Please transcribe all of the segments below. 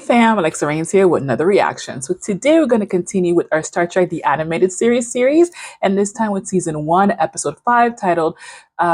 fam, Alexxa here with another reaction. So today we're going to continue with our Star Trek The Animated Series, and this time with Season 1, Episode 5, titled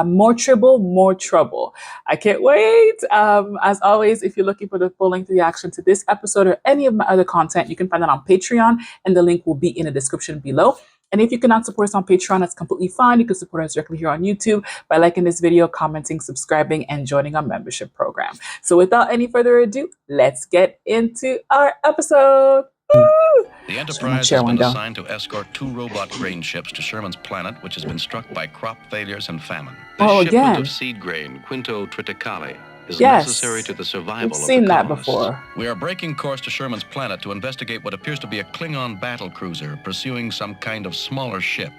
More Tribble, More Trouble. I can't wait! As always, if you're looking for the full-length reaction to this episode or any of my other content, you can find that on Patreon, and the link will be in the description below. And if you cannot support us on Patreon, that's completely fine. You can support us directly here on YouTube by liking this video, commenting, subscribing, and joining our membership program. So without any further ado, let's get into our episode. Woo! The Enterprise has been assigned to escort 2 robot grain ships to Sherman's planet, which has been struck by crop failures and famine. The shipment of seed grain, Quinto Triticale, is necessary to the survival of the colonists. We've seen that before. We are breaking course to Sherman's planet to investigate what appears to be a Klingon battle cruiser pursuing some kind of smaller ship.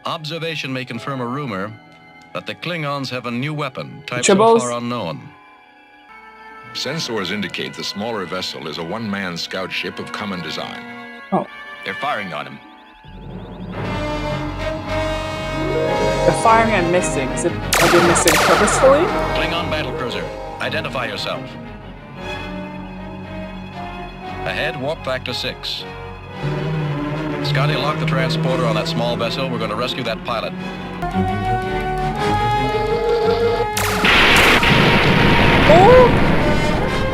Observation may confirm a rumor that the Klingons have a new weapon, type so far unknown. Sensors indicate the smaller vessel is a one-man scout ship of common design. Oh. They're firing on him. They're firing and missing. Are they missing purposefully? Klingon battle cruiser, identify yourself. Ahead, warp factor 6. Scotty, lock the transporter on that small vessel. We're going to rescue that pilot. Oh!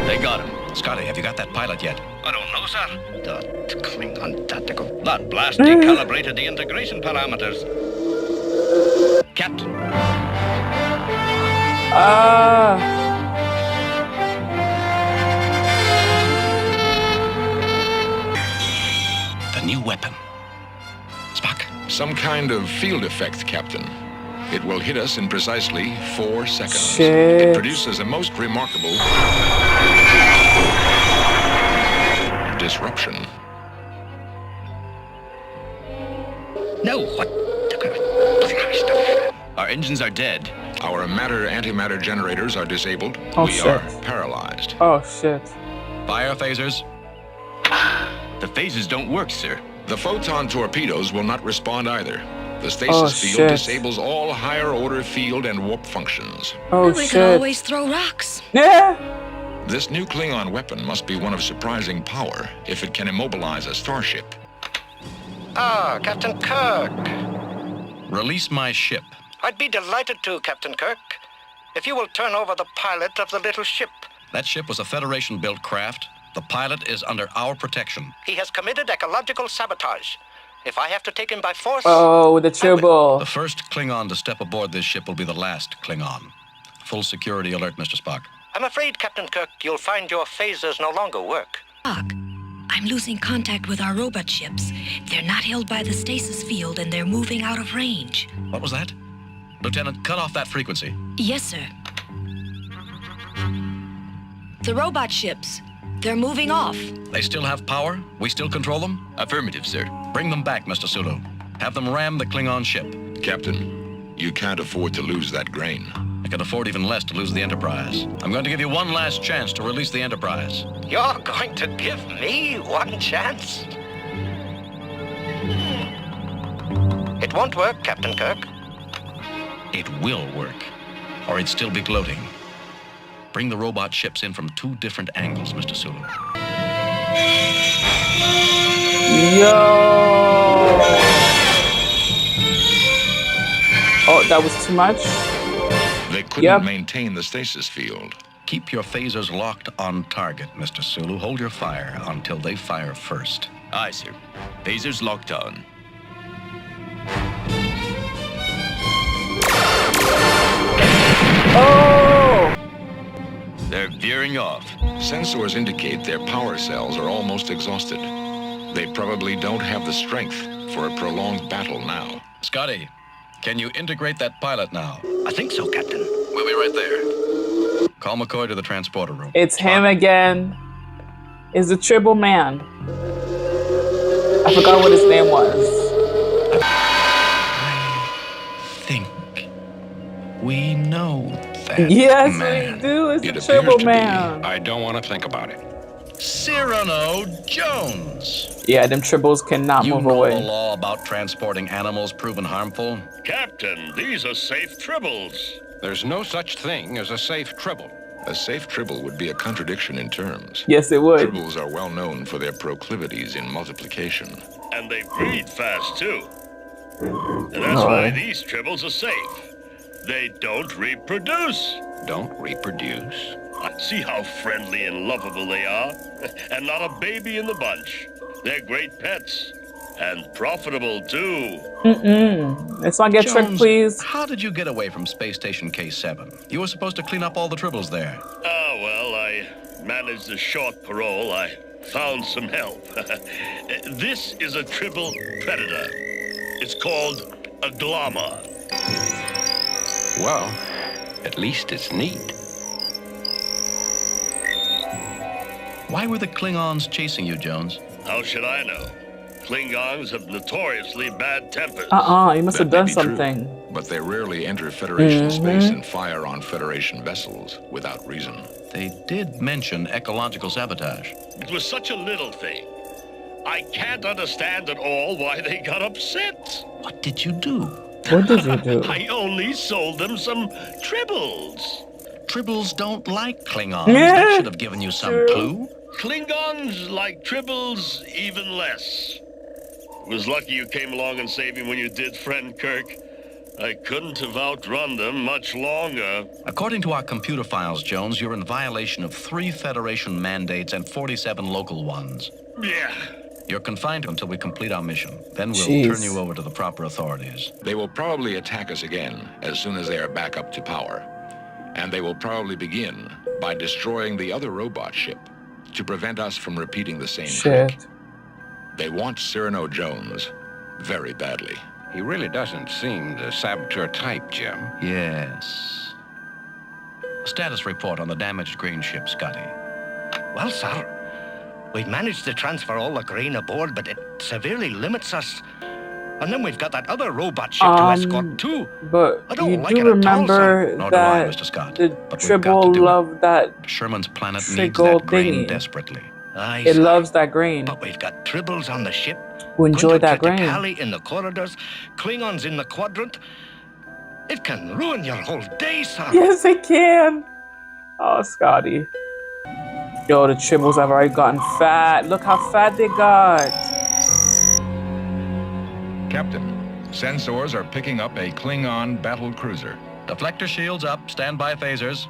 They got him. Scotty, have you got that pilot yet? I don't know, sir. That Klingon tactical. That blast decalibrated the integration parameters. Captain. The new weapon. Spock. Some kind of field effect, Captain. It will hit us in precisely 4 seconds. Shit. It produces a most remarkable disruption. No, what? Our engines are dead. Our matter-antimatter generators are disabled. Oh, we shit. are paralyzed. Oh, shit. Fire phasers. The phasers don't work, sir. The photon torpedoes will not respond either. The stasis field disables all higher-order field and warp functions. Oh, we shit. can always throw rocks. Yeah. This new Klingon weapon must be one of surprising power if it can immobilize a starship. Ah, Captain Kirk. Release my ship. I'd be delighted to, Captain Kirk, if you will turn over the pilot of the little ship. That ship was a Federation-built craft. The pilot is under our protection. He has committed ecological sabotage. If I have to take him by force... Oh, the Tribble. The first Klingon to step aboard this ship will be the last Klingon. Full security alert, Mr. Spock. I'm afraid, Captain Kirk, you'll find your phasers no longer work. Spock, I'm losing contact with our robot ships. They're not held by the stasis field and they're moving out of range. What was that? Lieutenant, cut off that frequency. Yes, sir. The robot ships, they're moving off. They still have power? We still control them? Affirmative, sir. Bring them back, Mr. Sulu. Have them ram the Klingon ship. Captain, you can't afford to lose that grain. I can afford even less to lose the Enterprise. I'm going to give you one last chance to release the Enterprise. You're going to give me one chance? It won't work, Captain Kirk. It will work, or it'd still be gloating. Bring the robot ships in from 2 different angles, Mr. Sulu. Yo! Oh, that was too much? They couldn't maintain the stasis field. Keep your phasers locked on target, Mr. Sulu. Hold your fire until they fire first. Aye, sir. Phasers locked on. Oh! They're veering off. Sensors indicate their power cells are almost exhausted. They probably don't have the strength for a prolonged battle now. Scotty, can you integrate that pilot now? I think so, Captain. We'll be right there. Call McCoy to the transporter room. It's him again. It's the Tribble man. I forgot what his name was. I think we know that Yes, man. we do. It's It the appears Tribble to man. be. I don't want to think about it. Cyrano Jones. Yeah, them Tribbles cannot You move know away. the law about transporting animals proven harmful? Captain, these are safe Tribbles. There's no such thing as a safe Tribble. A safe Tribble would be a contradiction in terms. Yes, it would. Tribbles are well known for their proclivities in multiplication. And they breed fast, too. And that's why these Tribbles are safe. They don't reproduce. Don't reproduce? See how friendly and lovable they are? And not a baby in the bunch. They're great pets. And profitable, too. Let's not get tricked, Jones, please. how did you get away from Space Station K7? You were supposed to clean up all the Tribbles there. Oh, well, I managed a short parole. I found some help. This is a Tribble predator. It's called a glomma. Well, at least it's neat. Why were the Klingons chasing you, Jones? How should I know? Klingons have notoriously bad tempers. You must have That may done be true, something. but they rarely enter Federation space and fire on Federation vessels without reason. They did mention ecological sabotage. It was such a little thing. I can't understand at all why they got upset. What did you do? What did you do? I only sold them some Tribbles. Tribbles don't like Klingons. Yeah, That should have given you some true. clue. Klingons like Tribbles even less. It was lucky you came along and saved me when you did, friend Kirk. I couldn't have outrun them much longer. According to our computer files, Jones, you're in violation of 3 Federation mandates and 47 local ones. Yeah. You're confined until we complete our mission. Then we'll Jeez. turn you over to the proper authorities. They will probably attack us again as soon as they are back up to power. And they will probably begin by destroying the other robot ship to prevent us from repeating the same trick. Shit. They want Cyrano Jones very badly. He really doesn't seem the saboteur type, Jim. Yes. Status report on the damaged green ship, Scotty. Well, sir, we've managed to transfer all the grain aboard, but it severely limits us. And then we've got that other robot ship to escort, too. But I don't you like do it at all, remember Nor do I, that Mr. Scott. the But we've got to Tribble do it. loved that. Sherman's planet needs Trickle that grain thingy. desperately. Aye, It sir. loves that grain. But we've got Tribbles on the ship. Who enjoy that grain. Trekkie in the corridors, Klingons in the quadrant. It can ruin your whole day, sir. Yes, it can. Oh, Scotty. Yo, the Tribbles have already gotten fat. Look how fat they got. Captain, sensors are picking up a Klingon battle cruiser. Deflector shields up. Stand by phasers.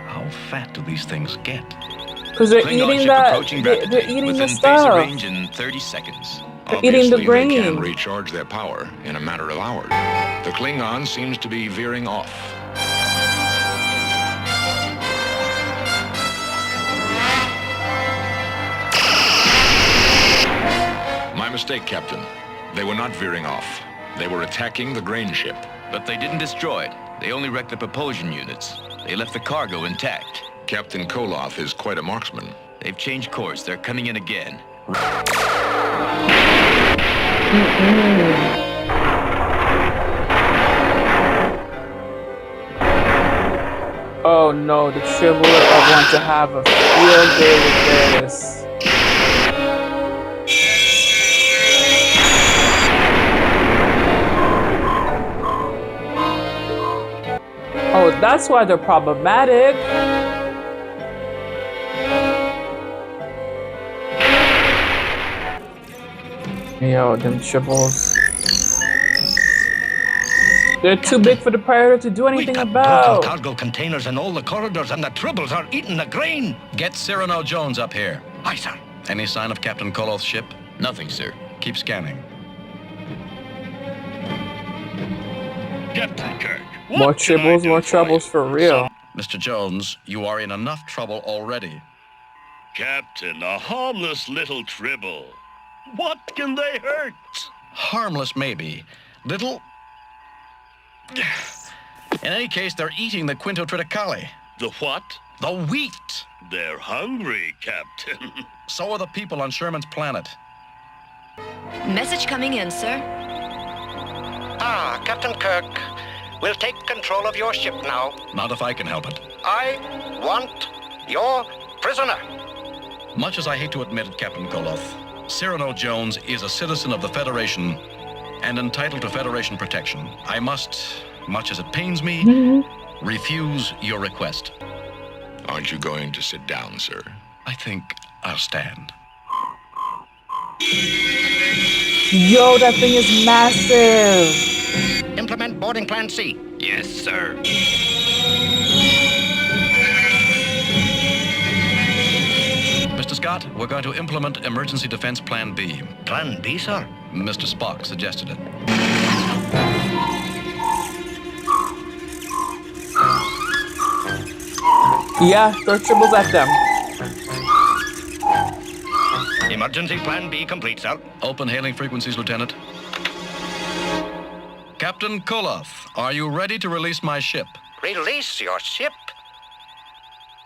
How fat do these things get? Because they're Klingon eating ship that. approaching They're rapidly, eating within the phaser stuff. range in 30 seconds. They're eating the Obviously, grain. they can recharge their power in a matter of hours. The Klingon seems to be veering off. My mistake, Captain. They were not veering off. They were attacking the grain ship. But they didn't destroy it. They only wrecked the propulsion units. They left the cargo intact. Captain Koloth is quite a marksman. They've changed course. They're coming in again. Oh no, the Tribble are going to have a field day with this. Oh, that's why they're problematic. Yo, them Tribbles. They're too big for the Predator to do We've anything got about. brutal cargo containers in all the corridors, and the Tribbles are eating the grain. Get Cyrano Jones up here. Aye, sir. Any sign of Captain Koloth's ship? Nothing, sir. Keep scanning. Captain Kirk. More what can I Tribbles, do more for troubles you? for real. Mr. Jones, you are in enough trouble already. Captain, a harmless little Tribble. What can they hurt? Harmless, maybe. Little... In any case, they're eating the Quinto Triticale. The what? The wheat! They're hungry, Captain. So are the people on Sherman's planet. Message coming in, sir. Ah, Captain Kirk. We'll take control of your ship now. Not if I can help it. I want your prisoner. Much as I hate to admit it, Captain Koloth, Cyrano Jones is a citizen of the Federation and entitled to Federation protection. I must, much as it pains me, refuse your request. Aren't you going to sit down, sir? I think I'll stand. Yo, that thing is massive. Implement boarding plan C. Yes, sir. Mr. Scott, we're going to implement Emergency Defense Plan B. Plan B, sir? Mr. Spock suggested it. Yeah, throw tribbles at them. Emergency plan B complete, sir. Open hailing frequencies, Lieutenant. Captain Koloth, are you ready to release my ship? Release your ship?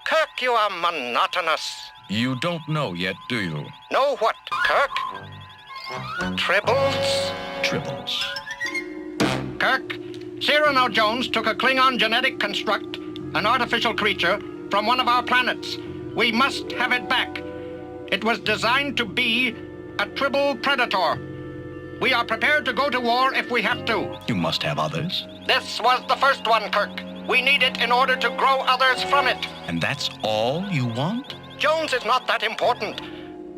Kirk, you are monotonous. You don't know yet, do you? Know what, Kirk? Tribbles? Tribbles. Kirk, Cyrano Jones took a Klingon genetic construct, an artificial creature, from one of our planets. We must have it back. It was designed to be a tribble predator. We are prepared to go to war if we have to. You must have others. This was the first one, Kirk. We need it in order to grow others from it. And that's all you want? Jones is not that important.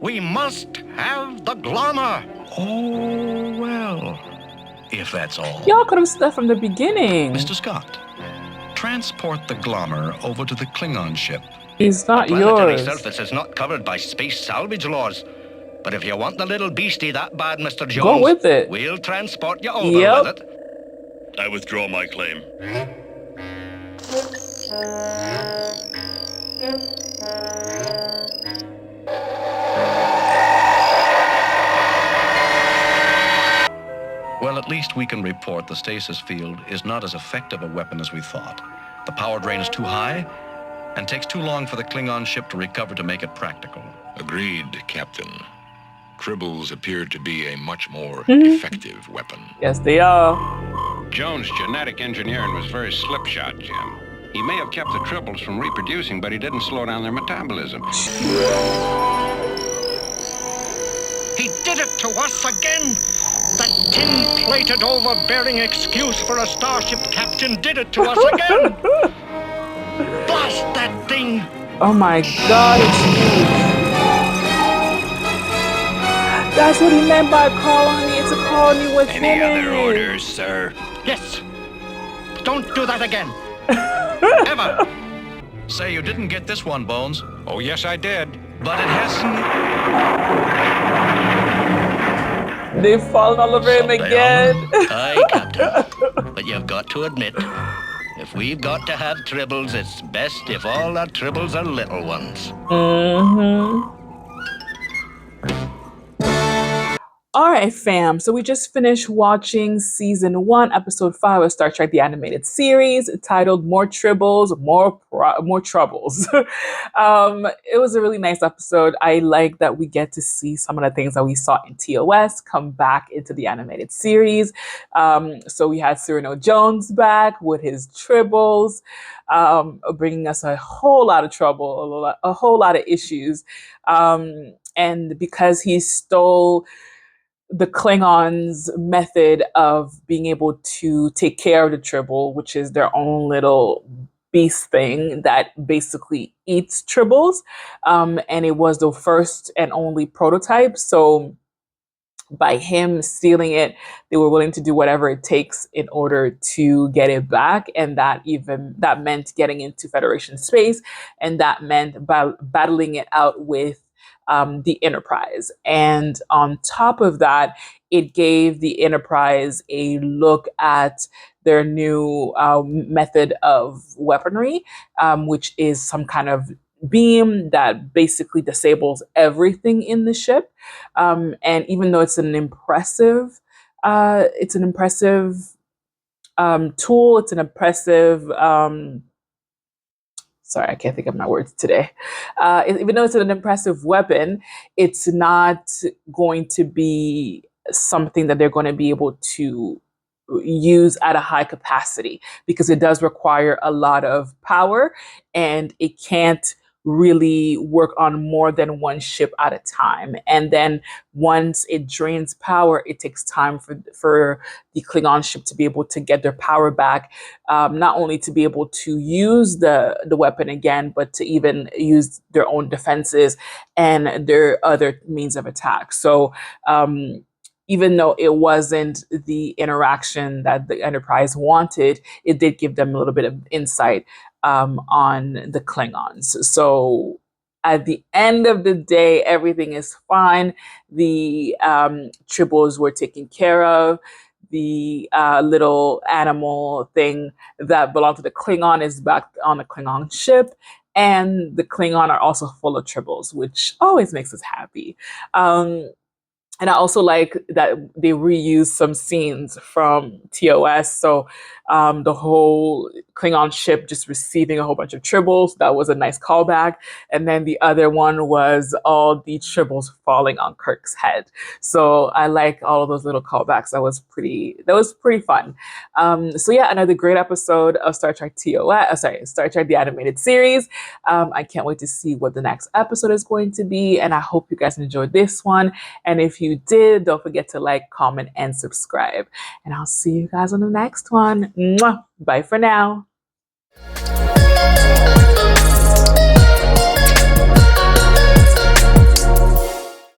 We must have the glamour. Oh, well. If that's all. Y'all could have said from the beginning. Mr. Scott, transport the Glommer over to the Klingon ship. It's not Planetary yours. surface is not covered by space salvage laws. But if you want the little beastie that bad, Mr. Jones, Go with it. We'll transport you over Yep. with it. I withdraw my claim. Well, at least we can report the stasis field is not as effective a weapon as we thought. The power drain is too high and takes too long for the Klingon ship to recover to make it practical. Agreed, Captain. Tribbles appear to be a much more effective weapon. Yes, they are. Jones' genetic engineering was very slipshod, Jim. He may have kept the tribbles from reproducing, but he didn't slow down their metabolism. He did it to us again. That tin-plated, overbearing excuse for a starship captain did it to us again. Blast that thing. Oh my God, it's huge. That's what he meant by colony. It's a colony with Any other humans. orders, sir? Yes. Don't do that again. Ever. Say you didn't get this one, Bones, Oh, yes, I did. but it hasn't. They've fallen all over him again. Aye, Captain. But you've got to admit, if we've got to have tribbles, it's best if all our tribbles are little ones. Mm-hmm. All right, fam. So we just finished watching season 1, episode 5 of Star Trek: The Animated Series, titled "More Tribbles, More Troubles." It was a really nice episode. I like that we get to see some of the things that we saw in TOS come back into the animated series. So we had Cyrano Jones back with his Tribbles, bringing us a whole lot of trouble, a whole lot of issues, and because he stole the Klingons' method of being able to take care of the Tribble, which is their own little beast thing that basically eats Tribbles. And it was the first and only prototype. So by him stealing it, they were willing to do whatever it takes in order to get it back. And that meant getting into Federation space. And that meant battling it out with the Enterprise. And on top of that, it gave the Enterprise a look at their new method of weaponry, which is some kind of beam that basically disables everything in the ship. And even though it's an impressive tool, it's an impressive sorry, I can't think of my words today. Even though it's an impressive weapon, it's not going to be something that they're going to be able to use at a high capacity because it does require a lot of power and it can't really work on more than one ship at a time. And then once it drains power, it takes time for the Klingon ship to be able to get their power back, not only to be able to use the weapon again, but to even use their own defenses and their other means of attack. So even though it wasn't the interaction that the Enterprise wanted, it did give them a little bit of insight on the Klingons. So at the end of the day, everything is fine. The Tribbles were taken care of. The little animal thing that belonged to the Klingon is back on the Klingon ship. And the Klingon are also full of Tribbles, which always makes us happy. And I also like that they reused some scenes from TOS. So the whole Klingon ship just receiving a whole bunch of Tribbles. That was a nice callback. And then the other one was all the Tribbles falling on Kirk's head. So I like all of those little callbacks. That was pretty fun. So yeah, another great episode of Star Trek Star Trek the Animated Series. I can't wait to see what the next episode is going to be. And I hope you guys enjoyed this one. And if you did, don't forget to like, comment, and subscribe. And I'll see you guys on the next one. Mwah! Bye for now.